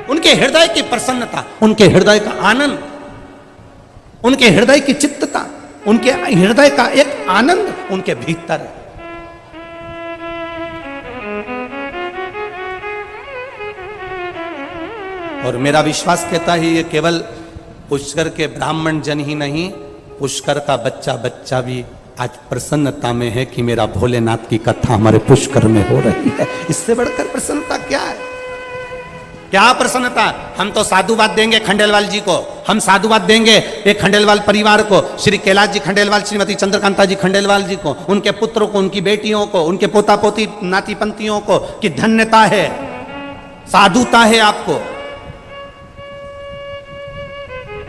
उनके हृदय की प्रसन्नता, उनके हृदय का आनंद, उनके हृदय की चित्तता, उनके हृदय का एक आनंद उनके भीतर है। और मेरा विश्वास कहता है ये केवल पुष्कर के ब्राह्मण जन ही नहीं, पुष्कर का बच्चा बच्चा भी आज प्रसन्नता में है कि मेरा भोलेनाथ की कथा हमारे पुष्कर में हो रही है। इससे बढ़कर प्रसन्नता क्या है? क्या प्रसन्नता? हम तो साधुवाद देंगे खंडेलवाल जी को, हम साधुवाद देंगे एक खंडेलवाल परिवार को, श्री कैलाश जी खंडेलवाल, श्रीमती चंद्रकांता जी खंडेलवाल जी को, उनके पुत्रों को, उनकी बेटियों को, उनके पोता पोती नाती पंतियों को कि धन्यता है, साधुता है आपको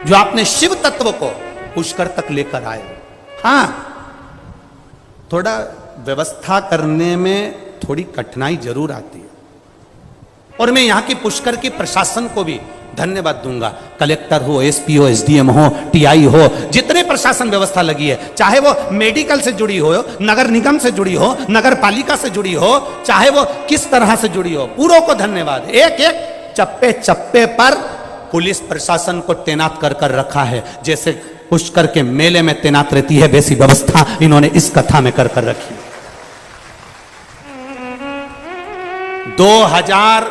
जो आपने शिव तत्व को पुष्कर तक लेकर आए। हाँ, थोड़ा व्यवस्था करने में थोड़ी कठिनाई जरूर आती है, और मैं यहां की पुष्कर की प्रशासन को भी धन्यवाद दूंगा। कलेक्टर हो, एसपी हो, एसडीएम हो, टीआई हो, जितने प्रशासन व्यवस्था लगी है, चाहे वो मेडिकल से जुड़ी हो, नगर निगम से जुड़ी हो, नगर पालिका से जुड़ी हो, चाहे वो किस तरह से जुड़ी हो, पूरों को धन्यवाद। एक एक चप्पे चप्पे पर पुलिस प्रशासन को तैनात कर कर रखा है, जैसे पुष्कर के मेले में तैनात रहती है वैसी व्यवस्था इन्होंने इस कथा में कर कर रखी। 2000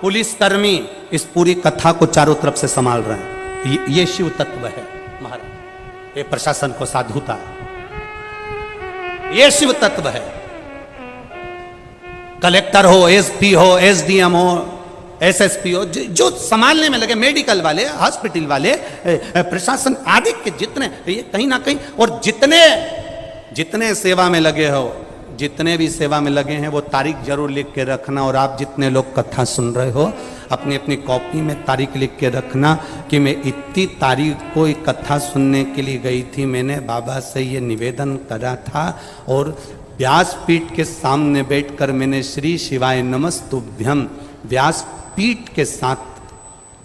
पुलिसकर्मी इस पूरी कथा को चारों तरफ से संभाल रहे हैं। ये शिव तत्व है महाराज, ये प्रशासन को साधुता, ये शिव तत्व है। कलेक्टर हो, एसपी हो, एसडीएम हो, एसएसपी हो, जो संभालने में लगे, मेडिकल वाले, हॉस्पिटल वाले, प्रशासन आदि के जितने, ये कहीं ना कहीं, और जितने सेवा में लगे हो, जितने भी सेवा में लगे हैं वो तारीख जरूर लिख के रखना। और आप जितने लोग कथा सुन रहे हो अपनी अपनी कॉपी में तारीख लिख के रखना कि मैं इतनी तारीख को एक कथा सुनने के लिए गई थी, मैंने बाबा से ये निवेदन करा था और व्यासपीठ के सामने बैठकर मैंने श्री शिवाय नमस्तुभ्यम व्यासपीठ के साथ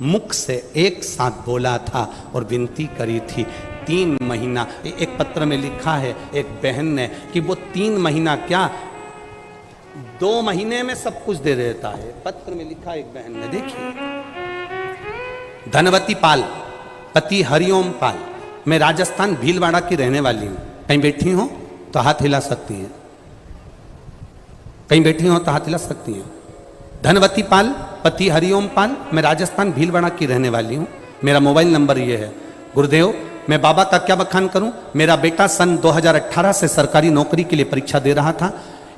मुख से एक साथ बोला था और विनती करी थी। 3 महीना, एक पत्र में लिखा है एक बहन ने कि वो 3 महीना क्या 2 महीने में सब कुछ दे देता है। पत्र में लिखा एक बहन ने, देखिए, धनवती पाल, पति हरिओम पाल, मैं राजस्थान भीलवाड़ा की रहने वाली हूं। कहीं बैठी हो तो हाथ हिला सकती हैं, कहीं बैठी हो तो हाथ हिला सकती हैं। धनवती पाल, पति हरिओम पाल, मैं राजस्थान भीलवाड़ा की रहने वाली हूं। मेरा मोबाइल नंबर ये है। गुरुदेव, मैं बाबा का क्या बखान करूं। मेरा बेटा सन 2018 से सरकारी नौकरी के लिए परीक्षा दे रहा था,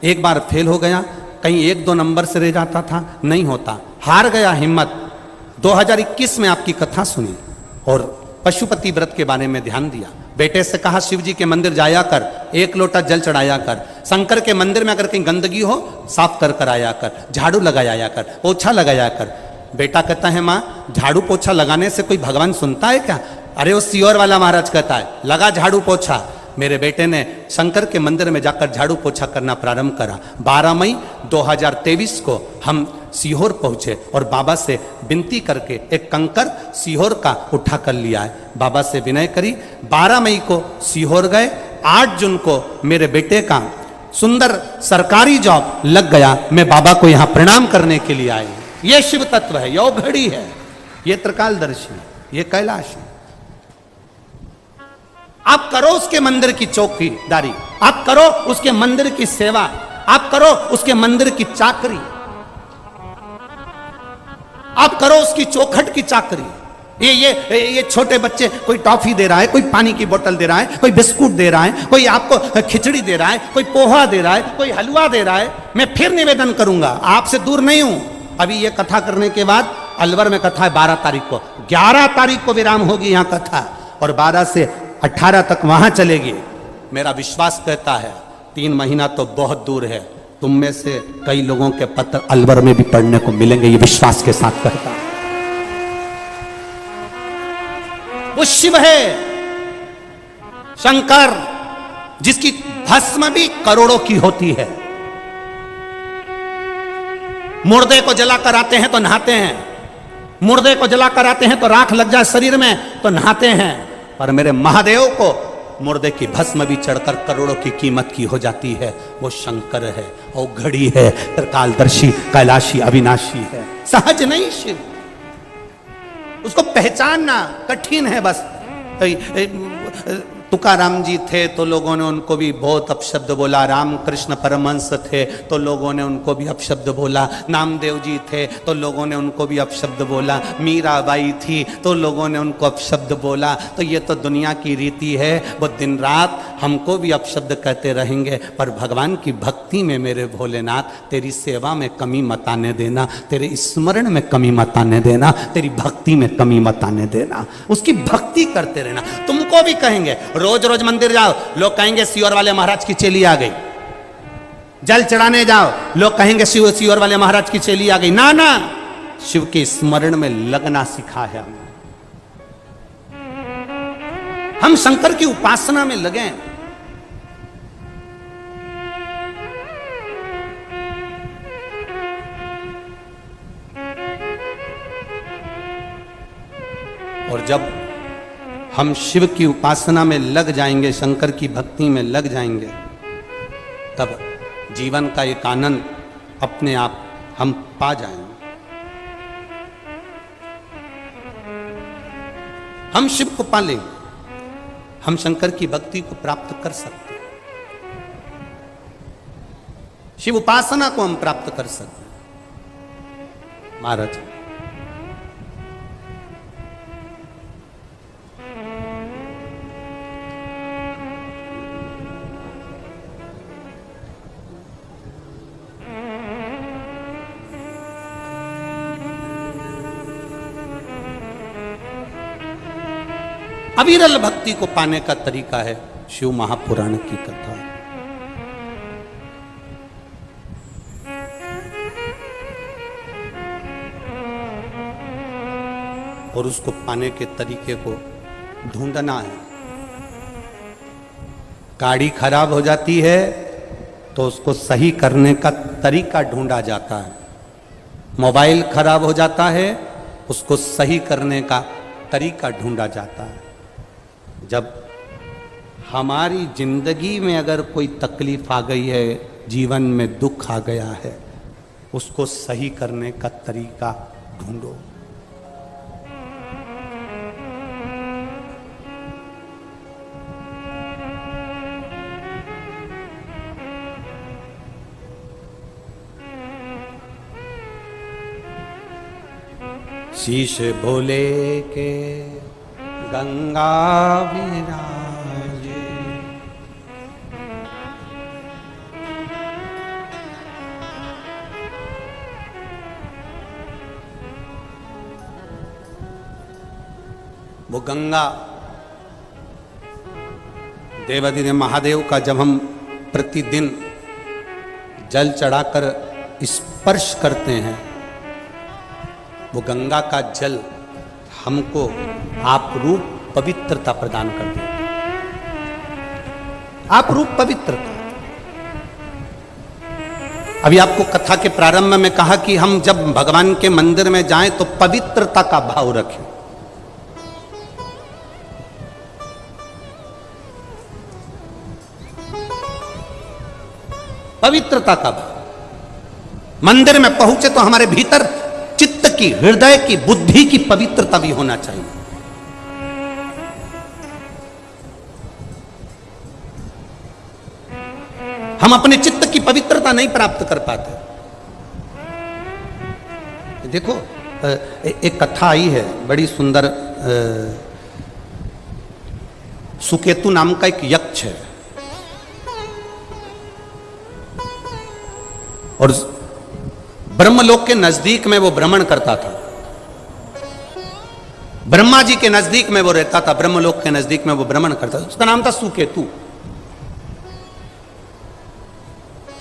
एक बार फेल हो गया, कहीं 1-2 नंबर से रह जाता था, नहीं होता, हार गया हिम्मत। 2021 में आपकी कथा सुनी और पशुपति व्रत के बारे में ध्यान दिया। बेटे से कहा शिव जी के मंदिर जाया कर, 1 लोटा जल चढ़ाया कर, शंकर के मंदिर में अगर कहीं गंदगी हो साफ कर कर आया कर, झाड़ू लगाया कर, पोछा लगाया कर। बेटा कहता है माँ, झाड़ू पोछा लगाने से कोई भगवान सुनता है क्या? अरे वो सीहोर वाला महाराज कहता है लगा झाड़ू पोछा। मेरे बेटे ने शंकर के मंदिर में जाकर झाड़ू पोछा करना प्रारंभ करा। 12 मई 2023 को हम सीहोर पहुंचे और बाबा से विनती करके एक कंकर सीहोर का उठा कर लिया है। बाबा से विनय करी, 12 मई को सीहोर गए। 8 जून को मेरे बेटे का सुंदर सरकारी जॉब लग गया। मैं बाबा को यहाँ प्रणाम करने के लिए आई। ये शिव तत्व है, यो घड़ी है, ये त्रिकालदर्शी है, ये कैलाश है। आप करो उसके मंदिर की चौकीदारी, आप करो उसके मंदिर की सेवा, आप करो उसके मंदिर की चाकरी, आप करो उसकी चौखट की चाकरी। ये छोटे बच्चे, कोई टॉफी दे रहा है, कोई पानी की बोतल दे रहा है, कोई बिस्कुट दे रहा है, कोई आपको खिचड़ी दे रहा है, कोई पोहा दे रहा है, कोई हलवा दे रहा है। मैं फिर निवेदन करूंगा, आपसे दूर नहीं हूं। अभी ये कथा करने के बाद अलवर में कथा है 12 तारीख को, 11 तारीख को विराम होगी यहां कथा, और 12 से 18 तक वहां चलेगी। मेरा विश्वास कहता है 3 महीना तो बहुत दूर है। तुम में से कई लोगों के पत्र अलवर में भी पढ़ने को मिलेंगे, ये विश्वास के साथ कहता है। वो शिव है, शंकर, जिसकी भस्म भी करोड़ों की होती है। मुर्दे को जलाकर आते हैं तो नहाते हैं, मुर्दे को जलाकर आते हैं तो राख लग जाए शरीर में तो नहाते हैं, पर मेरे महादेव को मुर्दे की भस्म भी चढ़कर करोड़ों की कीमत की हो जाती है। वो शंकर है, वो घड़ी है, त्रिकालदर्शी, कैलाशी, अविनाशी है, सहज नहीं शिव। उसको पहचानना कठिन है। बस तुकाराम जी थे तो लोगों ने उनको भी बहुत अपशब्द बोला, रामकृष्ण परमहंस थे तो लोगों ने उनको भी अपशब्द बोला, नामदेव जी थे तो लोगों ने उनको भी अपशब्द बोला, मीराबाई थी तो लोगों ने उनको अपशब्द बोला। तो ये तो दुनिया की रीति है, वो दिन रात हमको भी अपशब्द कहते रहेंगे। पर भगवान की भक्ति में मेरे भोलेनाथ तेरी सेवा में कमी मत आने देना, तेरे स्मरण में कमी मत आने देना, तेरी भक्ति में कमी मत आने देना। उसकी भक्ति करते रहना। तुमको भी कहेंगे रोज रोज मंदिर जाओ, लोग कहेंगे सियोर वाले महाराज की चेली आ गई। जल चढ़ाने जाओ, लोग कहेंगे सियोर वाले महाराज की चेली आ गई। ना ना, शिव के स्मरण में लगना सिखा है हम शंकर की उपासना में लगे। और जब हम शिव की उपासना में लग जाएंगे, शंकर की भक्ति में लग जाएंगे, तब जीवन का एक आनंद अपने आप हम पा जाएंगे। हम शिव को पा लेंगे, हम शंकर की भक्ति को प्राप्त कर सकते हैं, शिव उपासना को हम प्राप्त कर सकते हैं। महाराज अविरल भक्ति को पाने का तरीका है शिव महापुराण की कथा। और उसको पाने के तरीके को ढूंढना है। गाड़ी खराब हो जाती है तो उसको सही करने का तरीका ढूंढा जाता है। मोबाइल खराब हो जाता है, उसको सही करने का तरीका ढूंढा जाता है। जब हमारी जिंदगी में अगर कोई तकलीफ आ गई है, जीवन में दुख आ गया है, उसको सही करने का तरीका ढूंढो। शीश भोले के गंगा विराजे, वो गंगा देवाधिदेव महादेव का जब हम प्रतिदिन जल चढ़ाकर स्पर्श करते हैं, वो गंगा का जल हमको आप रूप पवित्रता प्रदान कर देता है। आप रूप पवित्रता। अभी आपको कथा के प्रारंभ में कहा कि हम जब भगवान के मंदिर में जाएं तो पवित्रता का भाव रखें। पवित्रता का भाव। मंदिर में पहुंचे तो हमारे भीतर चित्त की, हृदय की, बुद्धि की पवित्रता भी होना चाहिए। हम अपने चित्त की पवित्रता नहीं प्राप्त कर पाते। देखो एक कथा आई है बड़ी सुंदर। सुकेतु नाम का एक यक्ष है और ब्रह्मलोक के नजदीक में वो भ्रमण करता था। ब्रह्मा जी के नजदीक में वो रहता था, ब्रह्मलोक के नजदीक में वो भ्रमण करता था। उसका नाम था सुकेतु।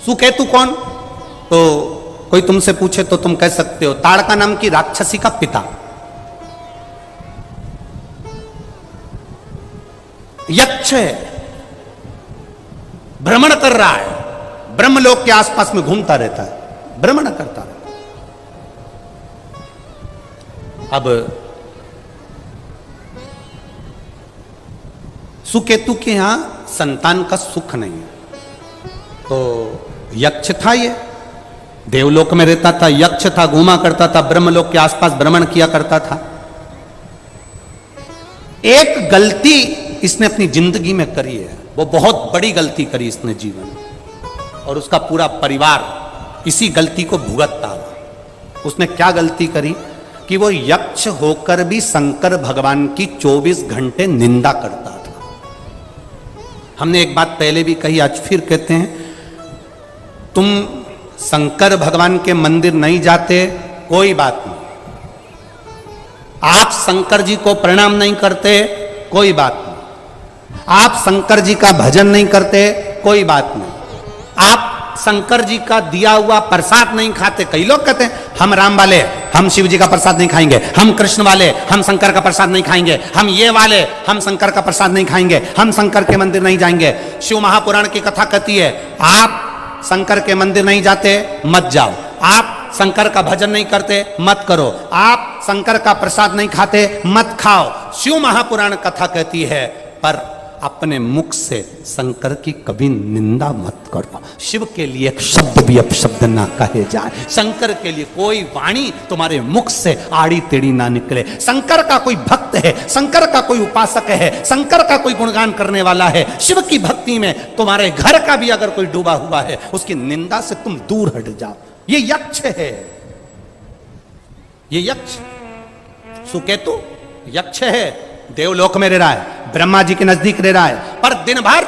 सुकेतु कौन? तो कोई तुमसे पूछे तो तुम कह सकते हो ताड़का नाम की राक्षसी का पिता। यक्ष है, भ्रमण कर रहा है, ब्रह्मलोक के आसपास में घूमता रहता है, भ्रमण करता रहता। अब सुकेतु के यहां संतान का सुख नहीं है, तो यक्ष था, ये देवलोक में रहता था, यक्ष था, घूमा करता था, ब्रह्मलोक के आसपास भ्रमण किया करता था। एक गलती इसने अपनी जिंदगी में करी है, वो बहुत बड़ी गलती करी इसने जीवन में, और उसका पूरा परिवार इसी गलती को भुगतता हुआ। उसने क्या गलती करी कि वो यक्ष होकर भी शंकर भगवान की 24 घंटे निंदा करता था। हमने एक बात पहले भी कही, आज फिर कहते हैं, तुम शंकर भगवान के मंदिर नहीं जाते कोई बात नहीं, आप शंकर जी को प्रणाम नहीं करते कोई बात नहीं, आप शंकर जी का भजन नहीं करते कोई बात नहीं, आप शंकर जी का दिया हुआ प्रसाद नहीं खाते। कई लोग कहते हैं हम राम वाले हम शिव जी का प्रसाद नहीं खाएंगे, हम कृष्ण वाले हम शंकर का प्रसाद नहीं खाएंगे, हम ये वाले हम शंकर का प्रसाद नहीं खाएंगे, हम शंकर के मंदिर नहीं जाएंगे। शिव महापुराण की कथा कहती है आप शंकर के मंदिर नहीं जाते मत जाओ, आप शंकर का भजन नहीं करते मत करो, आप शंकर का प्रसाद नहीं खाते मत खाओ। शिव महापुराण कथा कहती है पर अपने मुख से शंकर की कभी निंदा मत करो। शिव के लिए एक शब्द भी अपशब्द ना कहे जाए, शंकर के लिए कोई वाणी तुम्हारे मुख से आड़ी टेढ़ी ना निकले। शंकर का कोई भक्त है, शंकर का कोई उपासक है, शंकर का कोई गुणगान करने वाला है, शिव की भक्ति में तुम्हारे घर का भी अगर कोई डूबा हुआ है, उसकी निंदा से तुम दूर हट जाओ। ये यक्ष है, ये यक्ष सुकेतु यक्ष है, देवलोक में रह रहा है, ब्रह्मा जी के नजदीक रह रहा है, पर दिन भर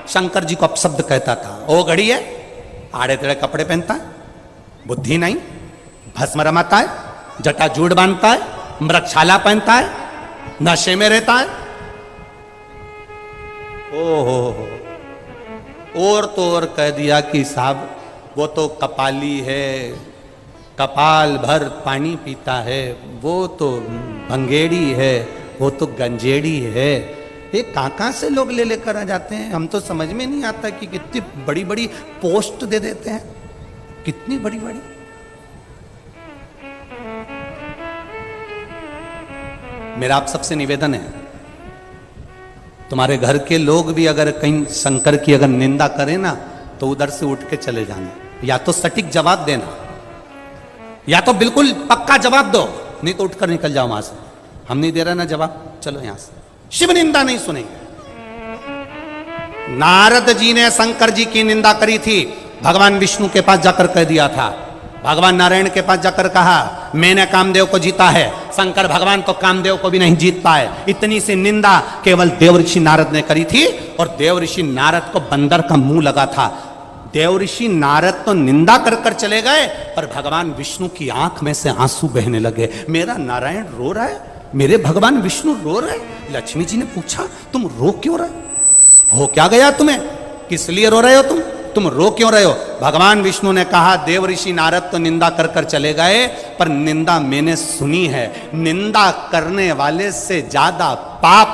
शंकर जी को अपशब्द कहता था। ओ घड़ी है, आड़े तेड़े कपड़े पहनता है, बुद्धि नहीं, भस्म रमाता है, जटाजूट बांधता है, मृगशाला पहनता है, नशे में रहता है। ओहो, और तो और कह दिया कि साहब वो तो कपाली है, कपाल भर पानी पीता है, वो तो भंगेड़ी है, वो तो गंजेड़ी है। ये कहां से लोग ले लेकर आ जाते हैं, हम तो समझ में नहीं आता कि कितनी बड़ी बड़ी पोस्ट दे देते हैं, कितनी बड़ी बड़ी। मेरा आप सबसे निवेदन है, तुम्हारे घर के लोग भी अगर कहीं शंकर की अगर निंदा करें ना तो उधर से उठ के चले जाना, या तो सटीक जवाब देना, या तो बिल्कुल पक्का जवाब दो, नहीं तो उठकर निकल जाओ वहां से। हम नहीं दे रहे ना जवाब, चलो यहां से। शिव निंदा नहीं सुनेंगे। नारद जी ने शंकर जी की निंदा करी थी, भगवान विष्णु के पास जाकर कह दिया था, भगवान नारायण के पास जाकर कहा मैंने कामदेव को जीता है, शंकर भगवान तो कामदेव को भी नहीं जीत पाए। इतनी सी निंदा केवल देव ऋषि नारद ने करी थी, और देव ऋषि नारद को बंदर का मुंह लगा था। देव ऋषि नारद तो निंदा कर कर चले गए, पर भगवान विष्णु की आंख में से आंसू बहने लगे। मेरा नारायण रो रहा है, मेरे भगवान विष्णु रो रहे। लक्ष्मी जी ने पूछा तुम रो क्यों रहे हो, क्या गया तुम्हें, किस लिए रो रहे हो तुम रो क्यों रहे हो। भगवान विष्णु ने कहा देव ऋषि नारद तो निंदा कर कर चले गए, पर निंदा मैंने सुनी है, निंदा करने वाले से ज्यादा पाप,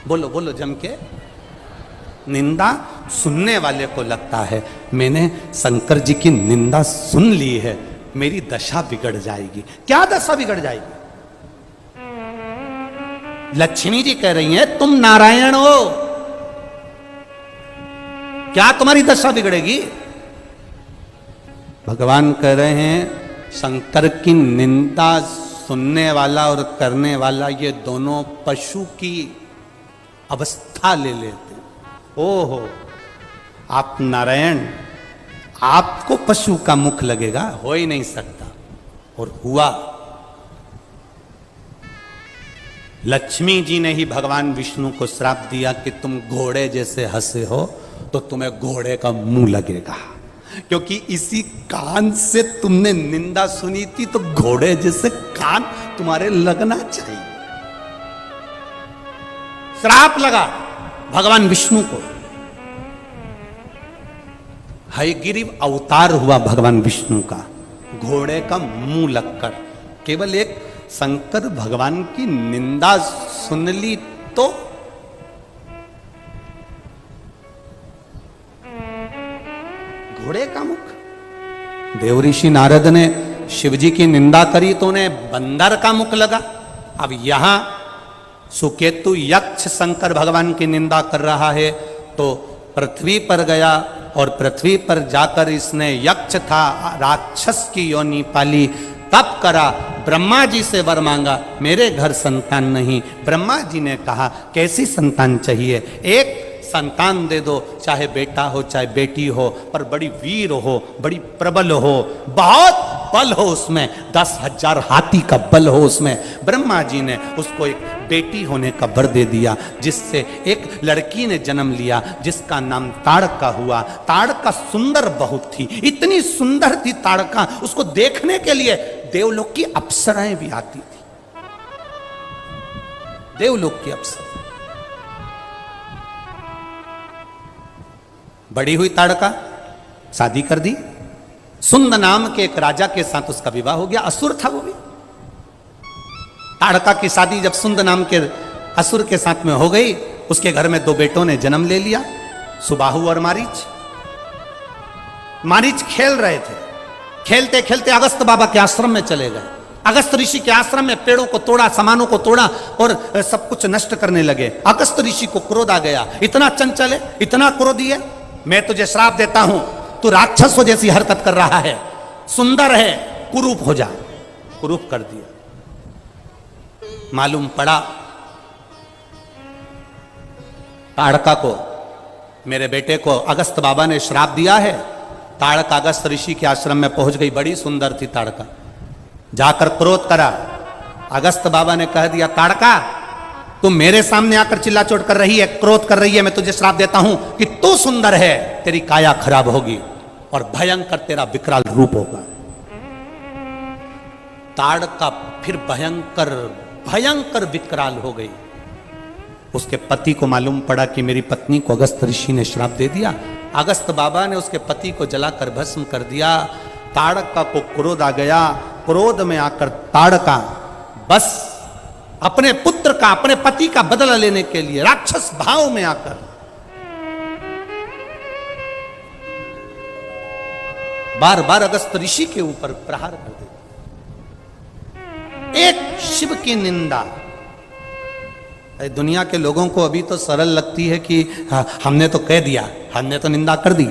बोलो बोलो जम के, निंदा सुनने वाले को लगता है। मैंने शंकर जी की निंदा सुन ली है, मेरी दशा बिगड़ जाएगी। क्या दशा बिगड़ जाएगी। लक्ष्मी जी कह रही हैं तुम नारायण हो, क्या तुम्हारी दशा बिगड़ेगी। भगवान कह रहे हैं शंकर की निंदा सुनने वाला और करने वाला ये दोनों पशु की अवस्था ले लेते। ओहो, आप नारायण, आपको पशु का मुख लगेगा, हो ही नहीं सकता। और हुआ। लक्ष्मी जी ने ही भगवान विष्णु को श्राप दिया कि तुम घोड़े जैसे हंसे हो तो तुम्हें घोड़े का मुंह लगेगा, क्योंकि इसी कान से तुमने निंदा सुनी थी, तो घोड़े जैसे कान तुम्हारे लगना चाहिए। श्राप लगा भगवान विष्णु को। हयग्रीव अवतार हुआ भगवान विष्णु का, घोड़े का मुंह लगकर। केवल एक शंकर भगवान की निंदा सुन ली तो घोड़े का मुख। देव ऋषि नारद ने शिव जी की निंदा करी तो उन्हें बंदर का मुख लगा। अब यहां सुकेतु यक्ष शंकर भगवान की निंदा कर रहा है, तो पृथ्वी पर गया और पृथ्वी पर जाकर इसने, यक्ष था, राक्षस की योनि पाली, तप करा, ब्रह्मा जी से वर मांगा, मेरे घर संतान नहीं। ब्रह्मा जी ने कहा कैसी संतान चाहिए? एक संतान दे दो, चाहे बेटा हो चाहे बेटी हो, पर बड़ी वीर हो, बड़ी प्रबल हो, बहुत बल हो उसमें, 10,000 हाथी का बल हो उसमें। ब्रह्मा जी ने उसको एक बेटी होने का वर दे दिया, जिससे एक लड़की ने जन्म लिया, जिसका नाम ताड़का हुआ। ताड़का सुंदर बहुत थी, इतनी सुंदर थी ताड़का, उसको देखने के लिए देवलोक की अप्सराएं भी आती थी, देवलोक की अप्सरा। बड़ी हुई ताड़का, शादी कर दी, सुंद नाम के एक राजा के साथ उसका विवाह हो गया। असुर था वो भी। ताड़का की शादी जब सुंद नाम के असुर के साथ में हो गई, उसके घर में 2 बेटों ने जन्म ले लिया, सुबाहु और मारीच। मारीच खेल रहे थे, खेलते खेलते अगस्त बाबा के आश्रम में चले गए। अगस्त ऋषि के आश्रम में पेड़ों को तोड़ा, सामानों को तोड़ा और सब कुछ नष्ट करने लगे। अगस्त ऋषि को क्रोध आ गया, इतना चंचल है, इतना क्रोधी है, मैं तुझे श्राप देता हूं, तू राक्षसों जैसी हरकत कर रहा है, सुंदर है, कुरूप हो जा। कुरूप कर दिया। मालूम पड़ा ताड़का को, मेरे बेटे को अगस्त बाबा ने श्राप दिया है। ताड़का अगस्त ऋषि के आश्रम में पहुंच गई, बड़ी सुंदर थी ताड़का। जाकर क्रोध करा। अगस्त बाबा ने कह दिया, ताड़का तुम मेरे सामने आकर चिल्लाचोट कर रही है, क्रोध कर रही है, मैं तुझे श्राप देता हूं कि तू सुंदर है, तेरी काया खराब होगी और भयंकर तेरा विकराल रूप होगा। ताड़का फिर भयंकर भयंकर विकराल हो गई। उसके पति को मालूम पड़ा कि मेरी पत्नी को अगस्त ऋषि ने श्राप दे दिया। अगस्त बाबा ने उसके पति को जलाकर भस्म कर दिया। ताड़का को क्रोध आ गया। क्रोध में आकर ताड़का बस अपने पुत्र का, अपने पति का बदला लेने के लिए राक्षस भाव में आकर बार बार अगस्त ऋषि के ऊपर प्रहार कर देती। एक शिव की निंदा। दुनिया के लोगों को अभी तो सरल लगती है कि हमने तो कह दिया, हमने तो निंदा कर दी।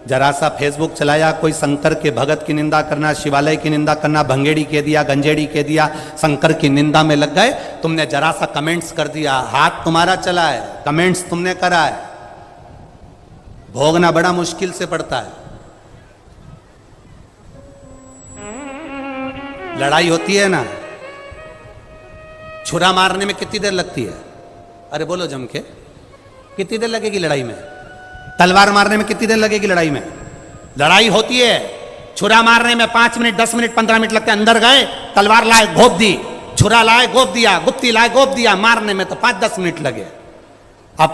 जरा सा फेसबुक चलाया, कोई शंकर के भगत की निंदा करना, शिवालय की निंदा करना, भंगेड़ी कह दिया, गंजेड़ी कह दिया, शंकर की निंदा में लग गए। तुमने जरा सा कमेंट्स कर दिया, हाथ तुम्हारा चला है, कमेंट्स तुमने करा है। भोगना बड़ा मुश्किल से पड़ता है। लड़ाई होती है ना, छुरा मारने में कितनी देर लगती है? अरे बोलो जम के, कितनी देर लगेगी लड़ाई में? तलवार मारने में कितनी देर लगेगी लड़ाई में? लड़ाई होती है, छुरा मारने में 5 मिनट, 10 मिनट, 15 मिनट लगते हैं। अंदर गए, तलवार लाए, घोप दी, छुरा लाए, घोप दिया, गुप्ती लाए, घोप दिया। मारने में तो 5-10 मिनट लगे। अब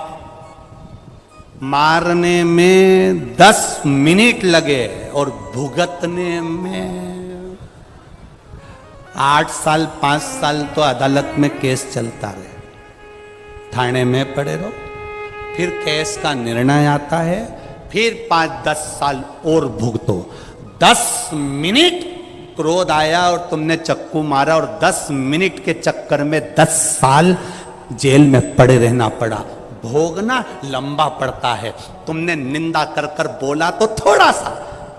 मारने में 10 मिनट लगे और भुगतने में 8 साल 5 साल तो अदालत में केस चलता रहे, थाने में पड़े रहो, फिर केस का निर्णय आता है, फिर 5-10 साल और भुगतो। 10 मिनट क्रोध आया और तुमने चक्कू मारा और 10 मिनट के चक्कर में 10 साल जेल में पड़े रहना पड़ा। भोगना लंबा पड़ता है। तुमने निंदा कर कर बोला तो थोड़ा सा,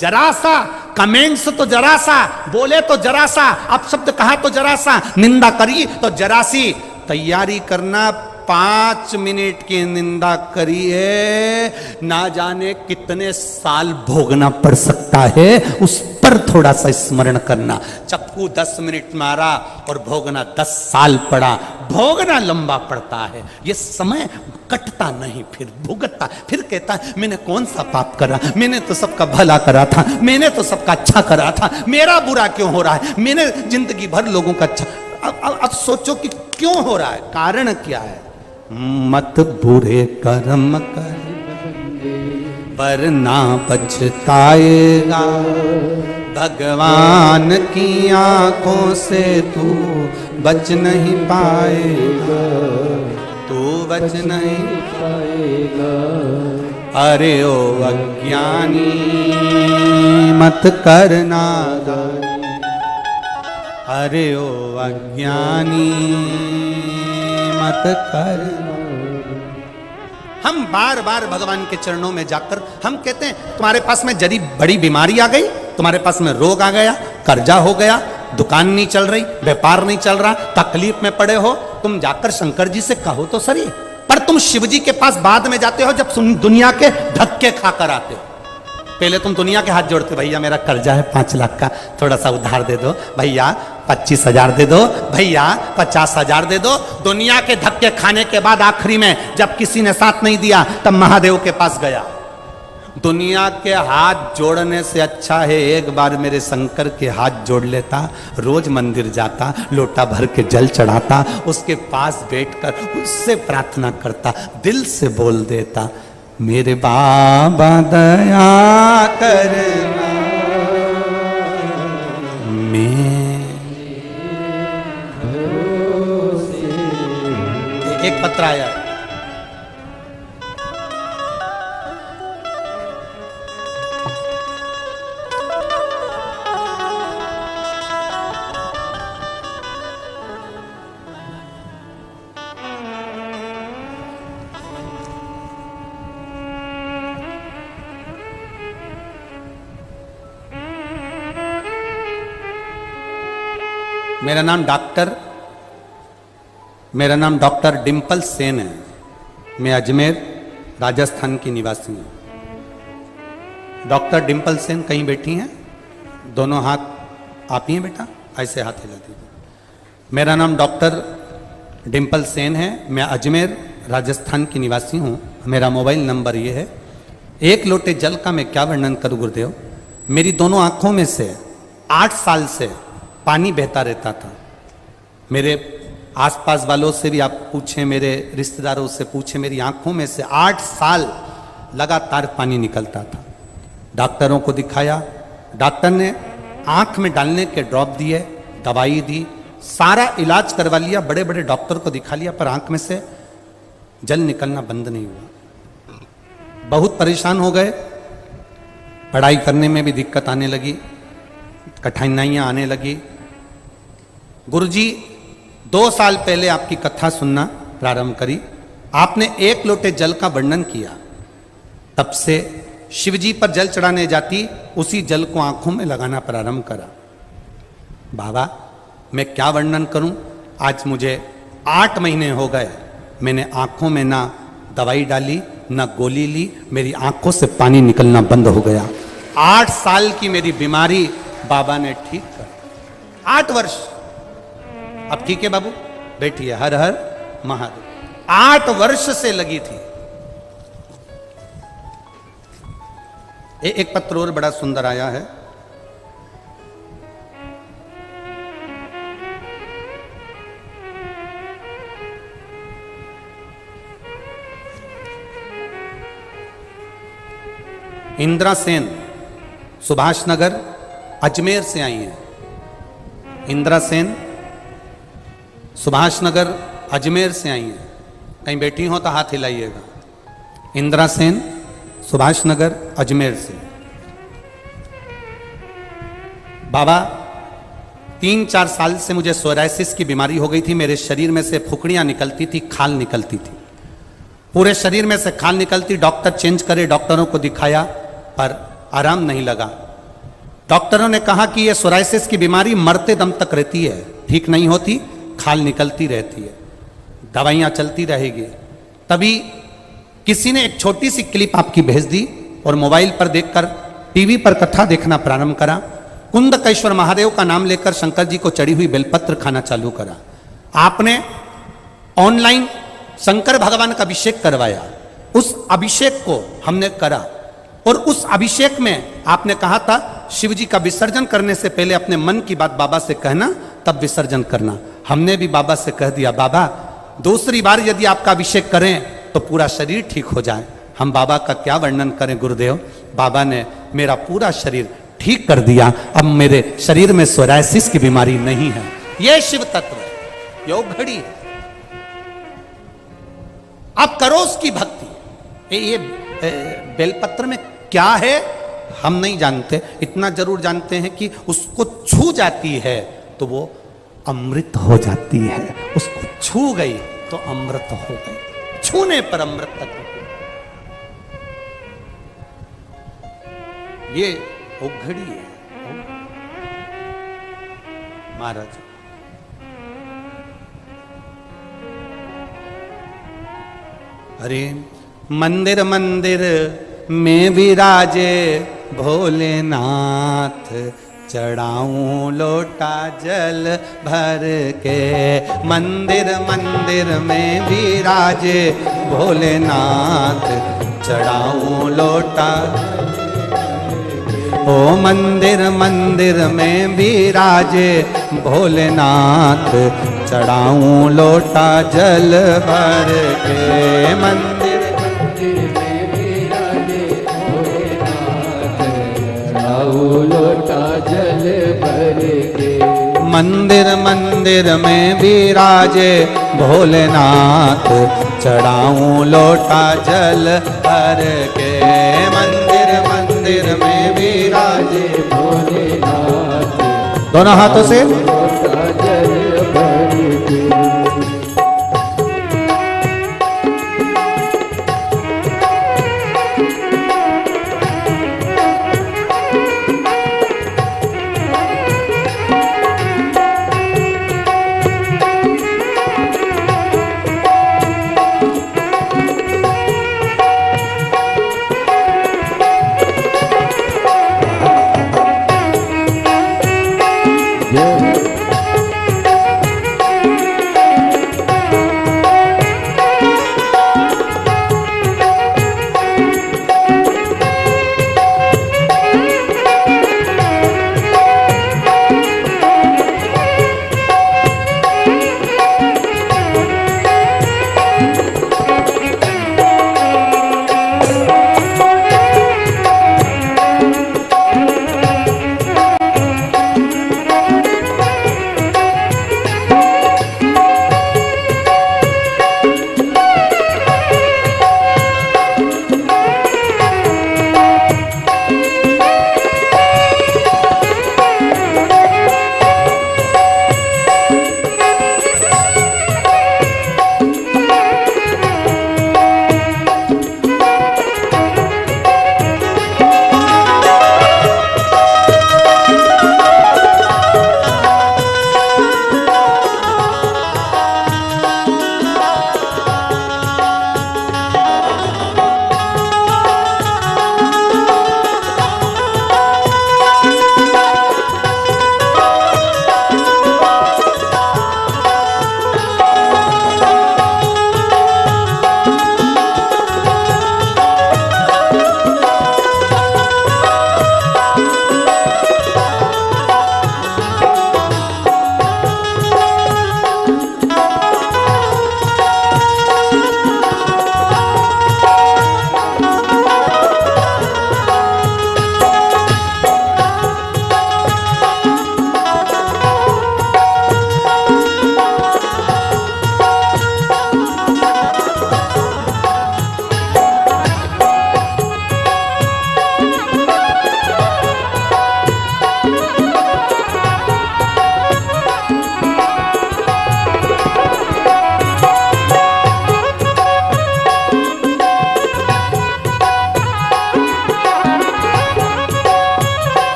जरा सा, कमेंट्स तो जरा सा, बोले तो जरा सा, अपशब्द कहा तो जरा सा, निंदा करी तो जरा सी। तैयारी करना, 5 मिनट की निंदा करी है, ना जाने कितने साल भोगना पड़ सकता है, उस पर थोड़ा सा स्मरण करना। चक्कू 10 मिनट मारा और भोगना 10 साल पड़ा। भोगना लंबा पड़ता है, ये समय कटता नहीं, फिर भुगतता, फिर कहता है मैंने कौन सा पाप करा, मैंने तो सबका भला करा था, मैंने तो सबका अच्छा करा था, मेरा बुरा क्यों हो रहा है, मैंने जिंदगी भर लोगों का अच्छा। अब सोचो कि क्यों हो रहा है, कारण क्या है? मत बुरे कर्म कर वरना पछताएगा, भगवान की आंखों से तू बच नहीं पाएगा, तू बच नहीं पाएगा। अरे ओ अज्ञानी मत करना, अरे ओ अज्ञानी मत कर। हम बार बार भगवान के चरणों में जाकर हम कहते हैं तुम्हारे पास में यदि बड़ी बीमारी आ गई, तुम्हारे पास में रोग आ गया, कर्जा हो गया, दुकान नहीं चल रही, व्यापार नहीं चल रहा, तकलीफ में पड़े हो, तुम जाकर शंकर जी से कहो तो सही। पर तुम शिव जी के पास बाद में जाते हो जब दुनिया के धक्के खाकर आते हो। पहले तुम दुनिया के हाथ जोड़ते, भैया मेरा कर्जा है 5 लाख का, थोड़ा सा उधार दे दो, भैया 25,000 दे दो, भैया 50,000 दे दो। दुनिया के धक्के खाने के बाद आखिरी में जब किसी ने साथ नहीं दिया तब महादेव के पास गया। दुनिया के हाथ जोड़ने से अच्छा है एक बार मेरे शंकर के हाथ जोड़ लेता, रोज मंदिर जाता, लोटा भर के जल चढ़ाता, उसके पास बैठकर उससे प्रार्थना करता, दिल से बोल देता, मेरे बाबा दया करना। एक पत्र आया, मेरा नाम डॉक्टर डिम्पल सेन है। मैं अजमेर राजस्थान की निवासी हूँ। डॉक्टर डिम्पल सेन कहीं बैठी हैं? दोनों हाथ आप ही हैं बेटा, ऐसे हाथ हिला दीजिए। मेरा नाम डॉक्टर डिम्पल सेन है। मैं अजमेर राजस्थान की निवासी हूँ। मेरा मोबाइल नंबर ये है। एक लोटे जल का मैं क्या वर्णन करूँ गुरुदेव। मेरी दोनों आँखों में से 8 साल से पानी बहता रहता था। मेरे आसपास वालों से भी आप पूछें, मेरे रिश्तेदारों से पूछें, मेरी आंखों में से 8 साल लगातार पानी निकलता था। डॉक्टरों को दिखाया, डॉक्टर ने आंख में डालने के ड्रॉप दिए, दवाई दी, सारा इलाज करवा लिया, बड़े बड़े डॉक्टर को दिखा लिया, पर आंख में से जल निकलना बंद नहीं हुआ। बहुत परेशान हो गए। पढ़ाई करने में भी दिक्कत आने लगी, कठिनाइयां आने लगी। गुरुजी 2 साल पहले आपकी कथा सुनना प्रारंभ करी। आपने 1 लोटे जल का वर्णन किया। तब से शिवजी पर जल चढ़ाने जाती, उसी जल को आंखों में लगाना प्रारंभ करा। बाबा मैं क्या वर्णन करूं। आज मुझे 8 महीने हो गए, मैंने आंखों में ना दवाई डाली ना गोली ली, मेरी आंखों से पानी निकलना बंद हो गया। 8 साल की मेरी बीमारी बाबा ने ठीक कर। 8 वर्ष। अब ठीक है बाबू, बैठिए। हर हर महादेव। 8 वर्ष से लगी थी। एक पत्र और बड़ा सुंदर आया है। इंदिरा सेन सुभाष नगर अजमेर से आई हैं। इंदिरा सेन सुभाष नगर अजमेर से आई हैं। कहीं बैठी हो तो हाथ हिलाइएगा। इंदिरा सेन सुभाष नगर अजमेर से। बाबा 3-4 साल से मुझे सोराइसिस की बीमारी हो गई थी। मेरे शरीर में से फुकड़ियां निकलती थी, खाल निकलती थी, पूरे शरीर में से खाल निकलती। डॉक्टर चेंज करे, डॉक्टरों को दिखाया पर आराम नहीं लगा। डॉक्टरों ने कहा कि यह सोराइसिस की बीमारी मरते दम तक रहती है, ठीक नहीं होती, खाल निकलती रहती है, दवाइयां चलती रहेगी। तभी किसी ने एक छोटी सी क्लिप आपकी भेज दी और मोबाइल पर देखकर टीवी पर कथा देखना प्रारंभ करा। कुंदकेश्वर महादेव का नाम लेकर शंकर जी को चढ़ी हुई बेलपत्र खाना चालू करा। आपने ऑनलाइन शंकर भगवान का अभिषेक करवाया। उस अभिषेक को हमने करा और उस अभिषेक में आपने कहा था शिव जी का विसर्जन करने से पहले अपने मन की बात बाबा से कहना, तब विसर्जन करना। हमने भी बाबा से कह दिया, बाबा दूसरी बार यदि आपका अभिषेक करें तो पूरा शरीर ठीक हो जाए। हम बाबा का क्या वर्णन करें गुरुदेव। बाबा ने मेरा पूरा शरीर ठीक कर दिया। अब मेरे शरीर में सोराइसिस की बीमारी नहीं है। यह शिव तत्व है, योग घड़ी है। आप करो उसकी भक्ति। ये बेलपत्र में क्या है हम नहीं जानते, इतना जरूर जानते हैं कि उसको छू जाती है तो वो अमृत हो जाती है। उसको छू गई तो अमृत हो गई, छूने पर अमृत तक हो गई। ये वो घड़ी है। महाराज। अरे मंदिर मंदिर में विराजे भोलेनाथ, चढ़ाऊं लोटा जल भर के। मंदिर मंदिर में विराजे भोलेनाथ, चढ़ाऊं लोटा। ओ मंदिर मंदिर में विराजे भोलेनाथ, चढ़ाऊं लोटा जल भर के। मंदिर मंदिर में विराजे भोलेनाथ, चढ़ाऊं लोटा जल भर के। मंदिर मंदिर में विराजे भोलेनाथ, चढ़ाऊं लोटा जल भर के। मंदिर मंदिर में विराजे भोलेनाथ, दोनों हाथों से लोटा जल भर के।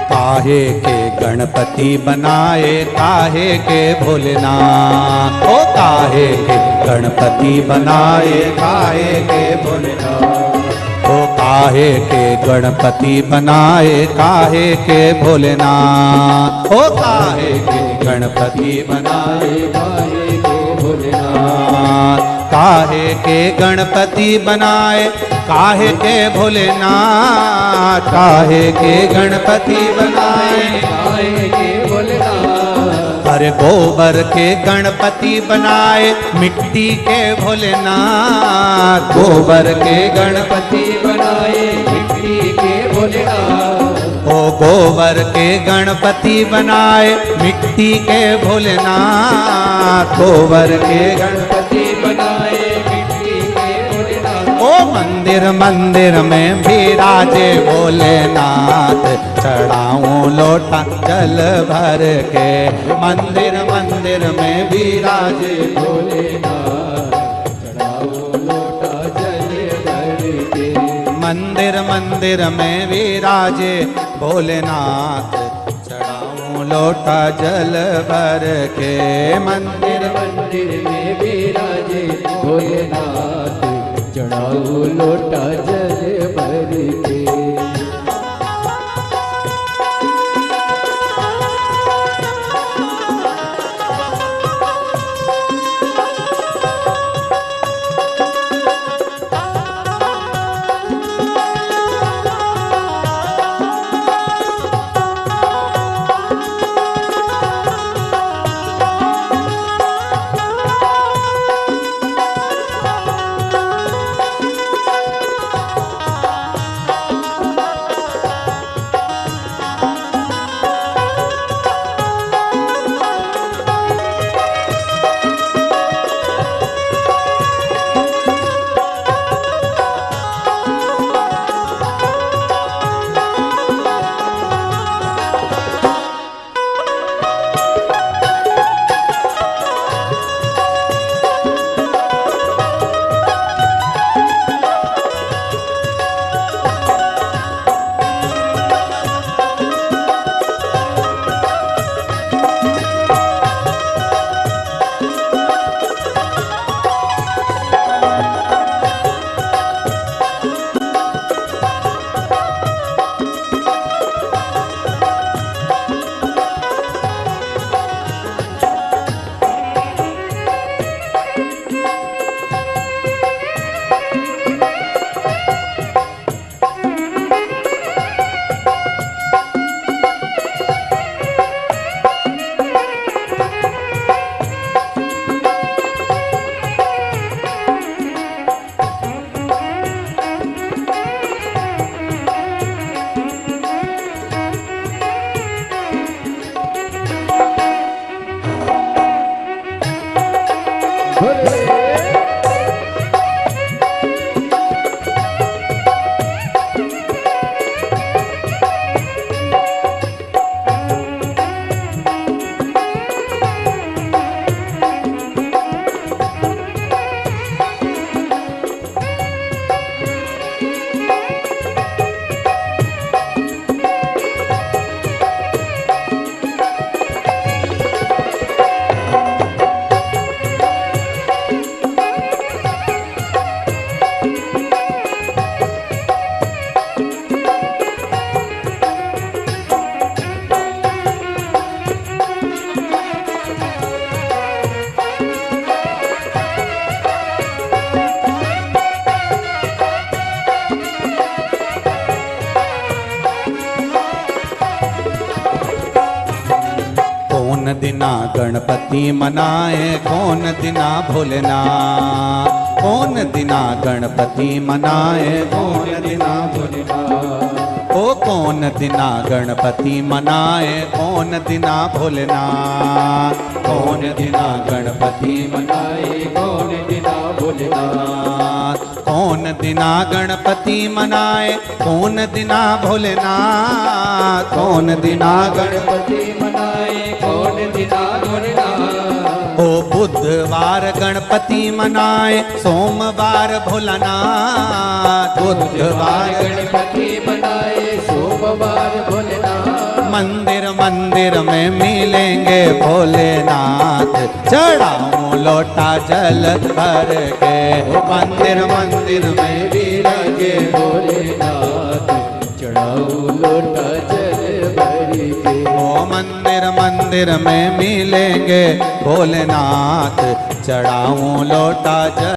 काहे के गणपति बनाए काहे के भोलेनाथ। ओ काहे के गणपति बनाए काहे के भोलेनाथ। ओ काहे के गणपति बनाए काहे के भोलेनाथ। ओ काहे के गणपति बनाए काहे के भोलेनाथ। काहे के गणपति बनाए काहे के भोलेनाथ। काहे के गणपति बनाए काहे के भोलेनाथ। अरे गोबर के गणपति बनाए मिट्टी के भोलेनाथ। गोबर के गणपति बनाए मिट्टी के भोलेनाथ। ओ गोबर के गणपति बनाए मिट्टी के भोलेनाथ। गोबर के गणपति बनाए मिट्टी के भोलेनाथ। ओ मंदिर मंदिर में विराजे भोलेनाथ। चढ़ाऊं लोटा जल भर के मंदिर मंदिर में विराजे भोलेनाथ। चढ़ाओ लोटा जल भर के मंदिर मंदिर में विराजे भोलेनाथ। चढ़ाऊं लोटा जल भर के मंदिर मंदिर में विराजे भोलेनाथ। चढ़ाओ लोटा जल भर के कौन दिना गणपति मनाए कौन दिना भोलेनाथ। कौन दिना गणपति मनाए कौन दिना भोलेनाथ। ओ कौन दिना गणपति मनाए कौन दिना भोलेनाथ। कौन दिना गणपति मनाए कौन दिना भोलेनाथ। कौन दिना गणपति मनाए कौन दिना भोलेनाथ। कौन दिना गणपति मनाए कौन दिना भोलेनाथ। ओ बुधवार गणपति मनाए सोमवार भोलानाथ। बुधवार गणपति मनाए सोमवार भोलेनाथ। मंदिर मंदिर में मिलेंगे भोलेनाथ, चढ़ाऊं लोटा जल भर के। ओ मंदिर मंदिर में विराजे भोलेनाथ, चढ़ाऊं लोटा जल भर के। ओ मंदिर मंदिर में मिलेंगे भोलेनाथ, चढ़ाऊं लोटा जल